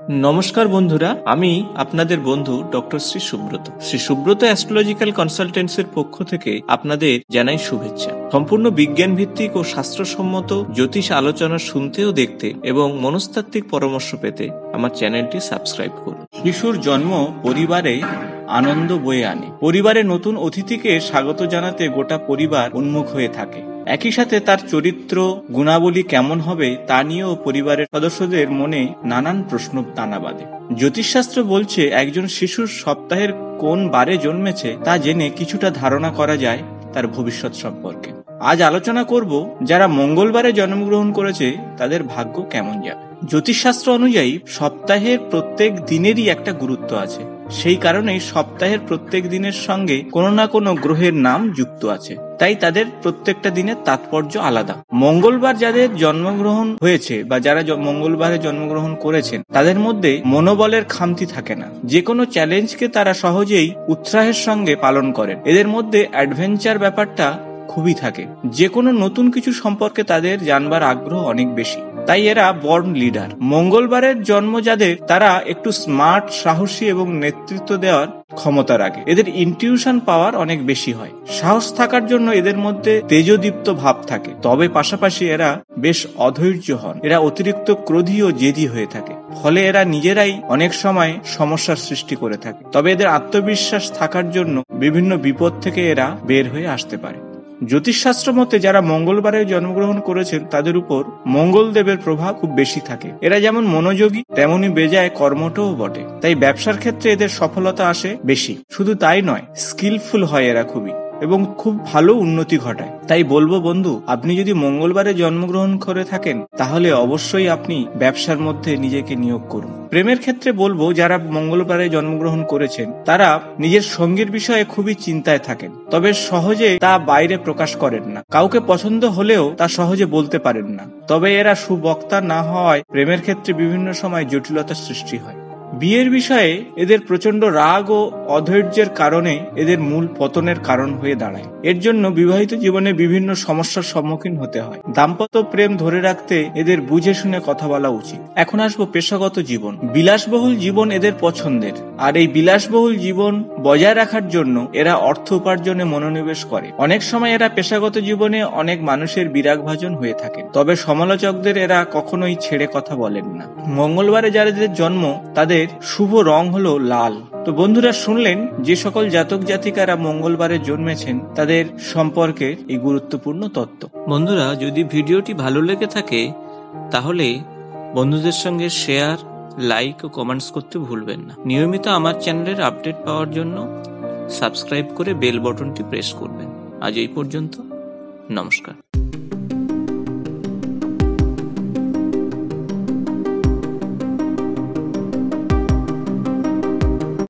নমস্কার বন্ধুরা, আমি আপনাদের বন্ধু ডক্টর শ্রী সুব্রত। শ্রী সুব্রত অ্যাস্ট্রোলজিক্যাল কনসালটেন্সির পক্ষ থেকে আপনাদের জানাই শুভেচ্ছা। সম্পূর্ণ বিজ্ঞান ভিত্তিক ও শাস্ত্রসম্মত জ্যোতিষ আলোচনা শুনতে ও দেখতে এবং মনস্তাত্ত্বিক পরামর্শ পেতে আমার চ্যানেলটি সাবস্ক্রাইব করুন। শিশুর জন্ম পরিবারে আনন্দ বয়ে আনে। পরিবারে নতুন অতিথিকে স্বাগত জানাতে গোটা পরিবার উন্মুখ হয়ে থাকে। একই সাথে তার চরিত্র গুণাবলী কেমন হবে তা নিয়েও পরিবারের সদস্যদের মনে নানান প্রশ্ন দানা বাঁধে। জ্যোতিষশাস্ত্র বলছে একজন শিশুর সপ্তাহের কোন বারে জন্মেছে তা জেনে কিছুটা ধারণা করা যায় তার ভবিষ্যৎ সম্পর্কে। আজ আলোচনা করব যারা মঙ্গলবারে জন্মগ্রহণ করেছে তাদের ভাগ্য কেমন যাবে। জ্যোতিষশাস্ত্র অনুযায়ী সপ্তাহের প্রত্যেক দিনেরই একটা গুরুত্ব আছে। সেই কারণেই সপ্তাহের প্রত্যেক দিনের সঙ্গে কোনো না কোনো গ্রহের নাম যুক্ত আছে, তাই তাদের প্রত্যেকটা দিনের তাৎপর্য আলাদা। মঙ্গলবার যাদের জন্মগ্রহণ হয়েছে বা যারা মঙ্গলবারে জন্মগ্রহণ করেছেন তাদের মধ্যে মনোবলের খামতি থাকে না। যে কোনো চ্যালেঞ্জকে তারা সহজেই উৎসাহের সঙ্গে পালন করেন। এদের মধ্যে অ্যাডভেঞ্চার ব্যাপারটা খুবই থাকে। যে কোনো নতুন কিছু সম্পর্কে তাদের জানবার আগ্রহ অনেক বেশি, তাই এরা বর্ন লিডার। মঙ্গলবারের জন্ম যাদের তারা একটু স্মার্ট, সাহসী এবং নেতৃত্ব দেওয়ার ক্ষমতা রাখে। এদের ইনটিউশন পাওয়ার অনেক বেশি হয়। সাহস থাকার জন্য এদের মধ্যে তেজদীপ্ত ভাব থাকে, তবে পাশাপাশি এরা বেশ অধৈর্য হন। এরা অতিরিক্ত ক্রোধী ও জেদি হয়ে থাকে, ফলে এরা নিজেরাই অনেক সময় সমস্যার সৃষ্টি করে থাকে। তবে এদের আত্মবিশ্বাস থাকার জন্য বিভিন্ন বিপদ থেকে এরা বের হয়ে আসতে পারে। জ্যোতিষশাস্ত্র মতে যারা মঙ্গলবারে জন্মগ্রহণ করেছেন তাদের উপর মঙ্গলদেবের প্রভাব খুব বেশি থাকে। এরা যেমন মনোযোগী তেমনি বেজায় কর্মঠও বটে, তাই ব্যবসার ক্ষেত্রে এদের সফলতা আসে বেশি। শুধু তাই নয়, স্কিলফুল হয় এরা খুবই এবং খুব ভালো উন্নতি ঘটায়। তাই বলবো বন্ধু, আপনি যদি মঙ্গলবারে জন্মগ্রহণ করে থাকেন তাহলে অবশ্যই আপনি ব্যবসার মধ্যে নিজেকে নিয়োগ করুন। প্রেমের ক্ষেত্রে বলবো যারা মঙ্গলবারে জন্মগ্রহণ করেছেন তারা নিজের সঙ্গীর বিষয়ে খুবই চিন্তায় থাকেন, তবে সহজে তা বাইরে প্রকাশ করেন না। কাউকে পছন্দ হলেও তা সহজে বলতে পারেন না। তবে এরা সুবক্তা না হওয়ায় প্রেমের ক্ষেত্রে বিভিন্ন সময় জটিলতার সৃষ্টি হয়। বিয়ের বিষয়ে এদের প্রচন্ড রাগ ও অধৈর্যের কারণে এদের মূল পতনের কারণ হয়ে দাঁড়ায়। এর জন্য বিবাহিত জীবনে বিভিন্ন সমস্যার সম্মুখীন হতে হয়। দাম্পত্য প্রেম ধরে রাখতে এদের বুঝে শুনে কথা বলা উচিত। এখন আসবো পেশাগত জীবন। বিলাসবহুল জীবন এদের পছন্দের, আর এই বিলাসবহুল জীবন বজায় রাখার জন্য এরা অর্থ উপার্জনে মনোনিবেশ করে। অনেক সময় এরা পেশাগত জীবনে অনেক মানুষের বিরাগভাজন হয়ে থাকেন, তবে সমালোচকদের এরা কখনোই ছেড়ে কথা বলেন না। মঙ্গলবারে যাদের জন্ম তাদের শুভ রং হলো লাল। তো বন্ধুরা, শুনলেন যে সকল জাতক জাতিকারা মঙ্গলবারে জন্মেছেন তাদের সম্পর্কে এই গুরুত্বপূর্ণ তথ্য। বন্ধুরা, যদি ভিডিওটি ভালো লেগে থাকে তাহলে বন্ধুদের সঙ্গে শেয়ার, লাইক ও কমেন্টস করতে ভুলবেন না। নিয়মিত আমার চ্যানেলের আপডেট পাওয়ার জন্য সাবস্ক্রাইব করে বেল বাটনটি প্রেস করবেন। আজ এই পর্যন্ত, নমস্কার।